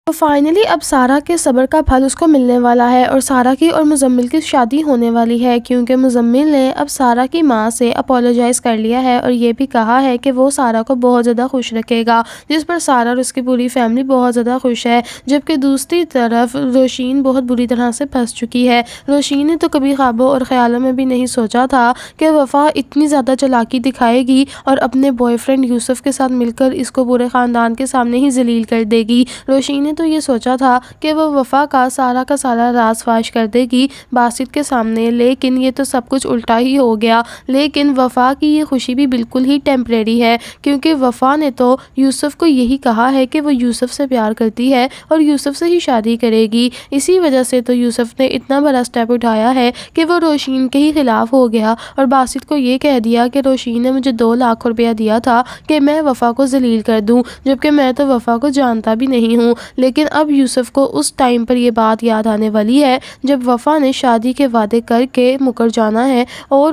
تو فائنلی اب سارا کے صبر کا پھل اس کو ملنے والا ہے اور سارا کی اور مزمل کی شادی ہونے والی ہے، کیونکہ مزمل نے اب سارا کی ماں سے اپولوجائز کر لیا ہے اور یہ بھی کہا ہے کہ وہ سارا کو بہت زیادہ خوش رکھے گا، جس پر سارا اور اس کی پوری فیملی بہت زیادہ خوش ہے۔ جبکہ دوسری طرف روشین بہت بری طرح سے پھنس چکی ہے۔ روشین نے تو کبھی خوابوں اور خیالوں میں بھی نہیں سوچا تھا کہ وفا اتنی زیادہ چالاکی دکھائے گی اور اپنے بوائے فرینڈ یوسف کے ساتھ مل کر اس کو پورے خاندان کے سامنے ہی ذلیل کر دے گی۔ روشین نے تو یہ سوچا تھا کہ وہ وفا کا سارا راز فاش کر دے گی باسط کے سامنے، لیکن یہ تو سب کچھ الٹا ہی ہو گیا۔ لیکن وفا کی یہ خوشی بھی بالکل ہی ٹیمپریری ہے، کیونکہ وفا نے تو یوسف کو یہی کہا ہے کہ وہ یوسف سے پیار کرتی ہے اور یوسف سے ہی شادی کرے گی۔ اسی وجہ سے تو یوسف نے اتنا بڑا سٹیپ اٹھایا ہے کہ وہ روشین کے ہی خلاف ہو گیا اور باسط کو یہ کہہ دیا کہ روشین نے مجھے 2 لاکھ روپیہ دیا تھا کہ میں وفا کو ذلیل کر دوں، جبکہ میں تو وفا کو جانتا بھی نہیں ہوں۔ لیکن اب یوسف کو اس ٹائم پر یہ بات یاد آنے والی ہے جب وفا نے شادی کے وعدے کر کے مکر جانا ہے اور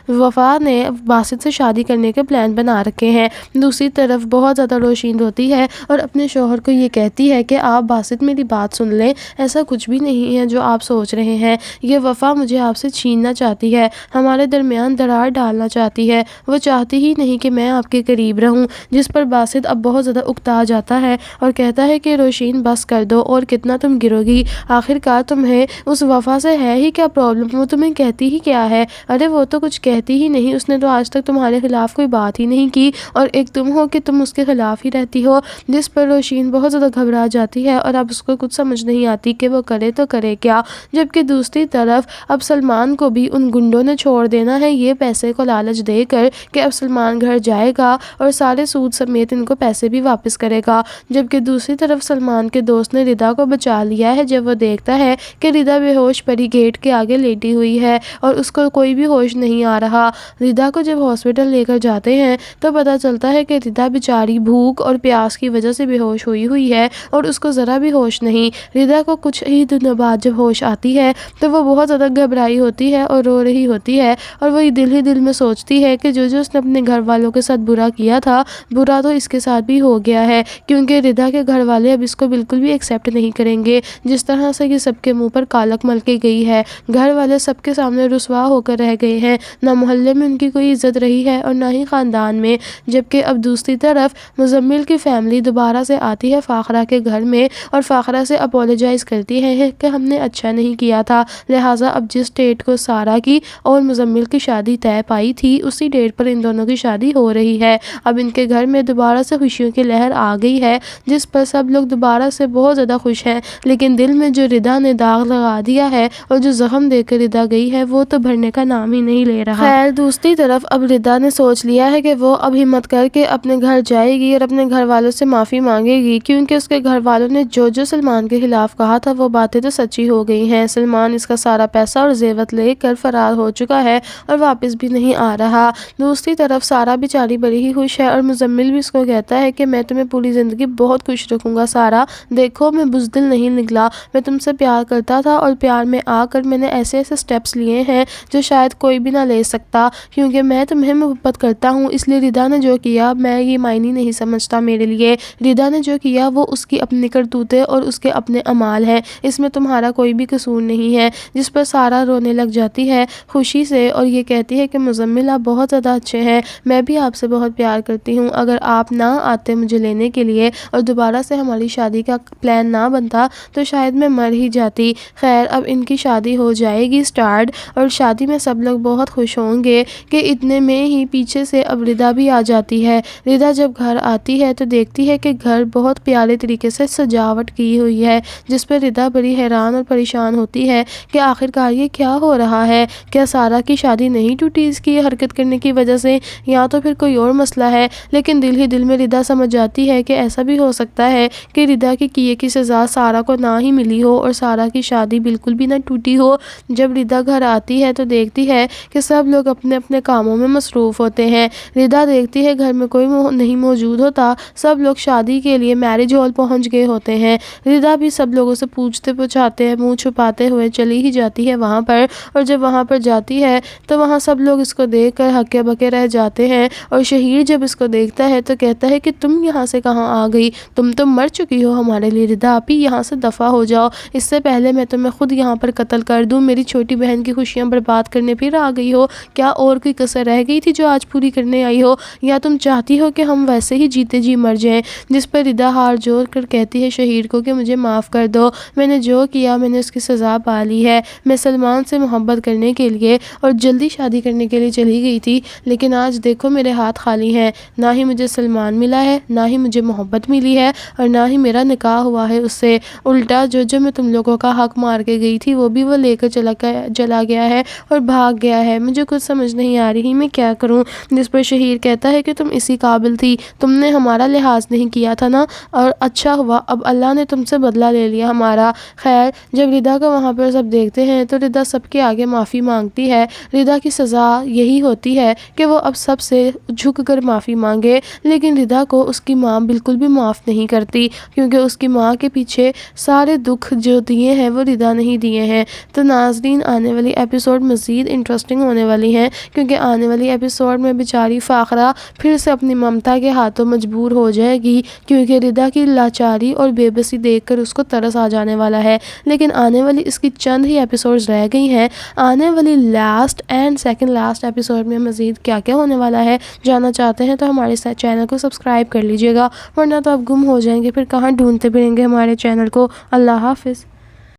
وفا نے باسط سے شادی کرنے کے پلان بنا رکھے ہیں۔ دوسری طرف بہت زیادہ روشین روتی ہے اور اپنے شوہر کو یہ کہتی ہے کہ آپ باسط میری بات سن لیں، ایسا کچھ بھی نہیں ہے جو آپ سوچ رہے ہیں، یہ وفا مجھے آپ سے چھیننا چاہتی ہے، ہمارے درمیان درار ڈالنا چاہتی ہے، وہ چاہتی ہی نہیں کہ میں آپ کے قریب رہوں۔ جس پر باسط اب بہت زیادہ اکتا جاتا ہے اور کہتا ہے کہ روشین بس کر دو، اور کتنا تم گرو گی، آخر کار تمہیں اس وفا سے ہے ہی کیا پرابلم، وہ تمہیں کہتی ہی کیا ہے، ارے وہ تو کچھ کہتی ہی نہیں، اس نے تو آج تک تمہارے خلاف کوئی بات ہی نہیں کی، اور ایک تم ہو کہ تم اس کے خلاف ہی رہتی ہو۔ جس پر روشین بہت زیادہ گھبرا جاتی ہے اور اب اس کو کچھ سمجھ نہیں آتی کہ وہ کرے تو کرے کیا۔ جبکہ دوسری طرف اب سلمان کو بھی ان گنڈوں نے چھوڑ دینا ہے یہ پیسے کو لالچ دے کر کہ اب سلمان گھر جائے گا اور سارے سود سمیت ان کو پیسے بھی واپس کرے گا۔ جبکہ دوسری طرف سلمان کے دوست نے ردا کو بچا لیا ہے جب وہ دیکھتا ہے کہ ردا بے ہوش پری گیٹ کے آگے لیٹی ہوئی ہے اور اس کو کوئی بھی ہوش نہیں آ رہا۔ ردا کو جب ہاسپٹل لے کر جاتے ہیں تو پتہ چلتا ہے کہ ردا بیچاری بھوک اور پیاس کی وجہ سے بے ہوش ہوئی ہے اور اس کو ذرا بھی ہوش نہیں۔ ردا کو کچھ ہی دنوں بعد جب ہوش آتی ہے تو وہ بہت زیادہ گھبرائی ہوتی ہے اور رو رہی ہوتی ہے، اور وہ دل ہی دل میں سوچتی ہے کہ جو اس نے اپنے گھر والوں کے ساتھ برا کیا تھا، برا تو اس کے ساتھ بھی ہو گیا ہے، کیونکہ ردا کے گھر والے اب اس کو بالکل بھی ایکسیپٹ نہیں کریں گے۔ جس طرح سے یہ سب کے منہ پر کالک مل کے گئی ہے، گھر والے سب کے سامنے رسوا ہو کر رہ گئے ہیں، نہ محلے میں ان کی کوئی عزت رہی ہے اور نہ ہی خاندان میں۔ جبکہ اب دوسری طرف مزمل کی فیملی دوبارہ سے آتی ہے فاخرہ کے گھر میں اور فاخرہ سے اپولوجائز کرتی ہے کہ ہم نے اچھا نہیں کیا تھا، لہٰذا اب جس ڈیٹ کو سارا کی اور مزمل کی شادی طے پائی تھی اسی ڈیٹ پر ان دونوں کی شادی ہو رہی ہے۔ اب ان کے گھر میں دوبارہ سے خوشیوں کی لہر آ گئی ہے، جس پر سب لوگ دوبارہ سے بہت زیادہ خوش ہیں، لیکن دل میں جو ردا نے داغ لگا دیا ہے اور جو زخم دے کر ردا گئی ہے وہ تو بھرنے کا نام ہی نہیں لے رہا۔ خیر دوسری طرف اب ردا نے سوچ لیا ہے کہ وہ اب ہمت کر کے اپنے گھر جائے گی اور اپنے گھر والوں سے معافی مانگے گی، کیونکہ اس کے گھر والوں نے جو سلمان کے خلاف کہا تھا وہ باتیں تو سچی ہو گئی ہیں۔ سلمان اس کا سارا پیسہ اور زیورات لے کر فرار ہو چکا ہے اور واپس بھی نہیں آ رہا۔ دوسری طرف سارا بیچاری بڑی ہی خوش ہے اور مزمل بھی اس کو کہتا ہے کہ میں تمہیں پوری زندگی بہت خوش رکھوں گا سارا، دیکھو میں بزدل نہیں نکلا، میں تم سے پیار کرتا تھا اور پیار میں آ کر میں نے ایسے سٹیپس لیے ہیں جو شاید کوئی بھی نہ لے سکتا، کیونکہ میں تمہیں محبت کرتا ہوں، اس لیے ردا نے جو کیا میں یہ معنی نہیں سمجھتا میرے لیے، ردا نے جو کیا وہ اس کی اپنی کرتوتیں اور اس کے اپنے اعمال ہیں، اس میں تمہارا کوئی بھی قصور نہیں ہے۔ جس پر سارا رونے لگ جاتی ہے خوشی سے اور یہ کہتی ہے کہ مزمل آپ بہت زیادہ اچھے ہیں، میں بھی آپ سے بہت پیار کرتی ہوں، اگر آپ نہ آتے مجھے لینے کے لیے اور دوبارہ سے ہماری شادی کا پلان نہ بنتا تو شاید میں مر ہی جاتی۔ خیر اب ان کی شادی ہو جائے گی سٹارٹ اور شادی میں سب لوگ بہت خوش ہوں گے کہ اتنے میں ہی پیچھے سے اب ردا بھی آ جاتی ہے۔ ردا جب گھر آتی ہے تو دیکھتی ہے کہ گھر بہت پیارے طریقے سے سجاوٹ کی ہوئی ہے، جس پر ردا بڑی حیران اور پریشان ہوتی ہے کہ آخرکار یہ کیا ہو رہا ہے، کیا سارا کی شادی نہیں ٹوٹی اس کی حرکت کرنے کی وجہ سے، یا تو پھر کوئی اور مسئلہ ہے۔ لیکن دل ہی دل میں ردا سمجھ جاتی ہے کہ ایسا بھی ہو سکتا ہے کہ ردا کے کیے کی سزا سارا کو نہ ہی ملی ہو اور سارا کی شادی بالکل بھی نہ ٹوٹی ہو۔ جب ردا گھر آتی ہے تو دیکھتی ہے کہ سب لوگ اپنے اپنے کاموں میں مصروف ہوتے ہیں۔ ردا دیکھتی ہے گھر میں کوئی نہیں موجود ہوتا، سب لوگ شادی کے لیے میرج ہال پہنچ گئے ہوتے ہیں۔ ردا بھی سب لوگوں سے پوچھتے پوچھاتے ہیں، منہ چھپاتے ہوئے چلی ہی جاتی ہے وہاں پر، اور جب وہاں پر جاتی ہے تو وہاں سب لوگ اس کو دیکھ کر ہکے بکے رہ جاتے ہیں، اور شہیر جب اس کو دیکھتا ہے تو کہتا ہے کہ تم یہاں سے کہاں آ گئی، تم تو مر چکی کافی ہو ہمارے لیے ردا، آپ ہی یہاں سے دفع ہو جاؤ، اس سے پہلے میں تمہیں خود یہاں پر قتل کر دوں۔ میری چھوٹی بہن کی خوشیاں برباد کرنے پھر آ گئی ہو؟ کیا اور کوئی کسر رہ گئی تھی جو آج پوری کرنے آئی ہو، یا تم چاہتی ہو کہ ہم ویسے ہی جیتے جی مر جائیں؟ جس پر ردا ہار جوڑ کر کہتی ہے شہیر کو کہ مجھے معاف کر دو، میں نے جو کیا میں نے اس کی سزا پا لی ہے۔ میں سلمان سے محبت کرنے کے لیے اور جلدی شادی کرنے کے لیے چلی گئی تھی، لیکن آج دیکھو میرے ہاتھ خالی ہیں، نہ ہی مجھے سلمان ملا ہے، نہ ہی مجھے محبت ملی ہے، اور نہ ہی میرا نکاح ہوا ہے اس سے۔ الٹا جو میں تم لوگوں کا حق مار کے گئی تھی وہ بھی وہ لے کر چلا گیا ہے اور بھاگ گیا ہے۔ مجھے کچھ سمجھ نہیں آ رہی میں کیا کروں۔ جس پر شہیر کہتا ہے کہ تم اسی قابل تھی، تم نے ہمارا لحاظ نہیں کیا تھا نا، اور اچھا ہوا اب اللہ نے تم سے بدلہ لے لیا ہمارا۔ خیر جب ردا کو وہاں پر سب دیکھتے ہیں تو ردا سب کے آگے معافی مانگتی ہے۔ ردا کی سزا یہی ہوتی ہے کہ وہ اب سب سے جھک کر معافی مانگے، لیکن ردا کو اس کی ماں بالکل بھی معاف نہیں کرتی، کیونکہ اس کی ماں کے پیچھے سارے دکھ جو دیے ہیں وہ ردا نہیں دیے ہیں۔ تو ناظرین آنے والی ایپیسوڈ مزید انٹرسٹنگ ہونے والی ہیں، کیونکہ آنے والی ایپیسوڈ میں بیچاری فاخرہ پھر سے اپنی ممتا کے ہاتھوں مجبور ہو جائے گی، کیونکہ ردا کی لاچاری اور بے بسی دیکھ کر اس کو ترس آ جانے والا ہے۔ لیکن آنے والی اس کی چند ہی ایپیسوڈز رہ گئی ہیں، آنے والی last and second last episode میں مزید کیا کیا ہونے والا ہے جاننا چاہتے ہیں تو ہمارے چینل کو سبسکرائب کر لیجئے گا، ورنہ تو آپ گم ہو جائیں گے، پھر کہاں ڈھونڈتے پھریں گے ہمارے چینل کو۔ اللہ حافظ۔